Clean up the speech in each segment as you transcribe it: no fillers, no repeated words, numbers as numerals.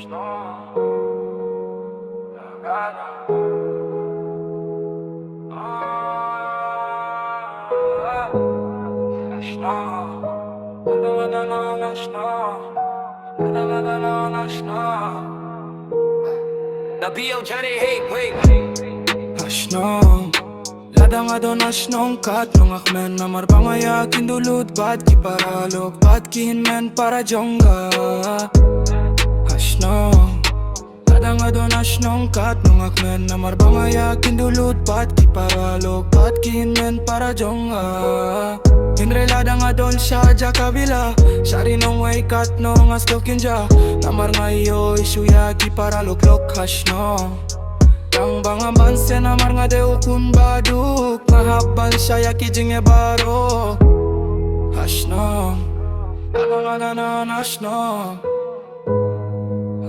Shnong Lada nga daw na shnong katno kmen na marbangaya kindulot bad ki paralok bad ki hinmen para jongga Shnong Lada nga daw na shnong katno kmen na marbangaya kindulot bad ki paralok bad ki hinmen para jongga Hinrelada nga don siya ja kabila Shari nong way katno nga stokin ja Namar nga iyo isuya ki paralok lok shnong Yang banga banse namar nga de ukun baduk Mahabban siya yakijing e baro Shnong Lada nga na shnong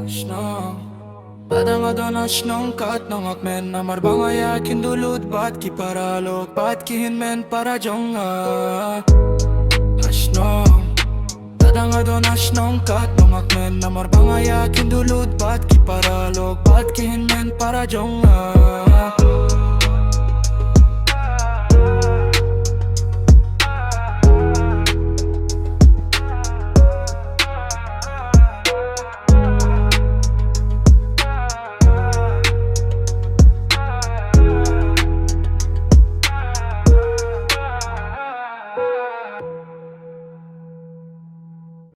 Shnong Lada nga do na shnong katno kmen namar banga yakin dulud bat ki paralok bat ki hinmen para jonga Shnong Lada nga do na shnong katno kmen namar banga yakin dulud bat ki paralok bat ki hinmen para jonga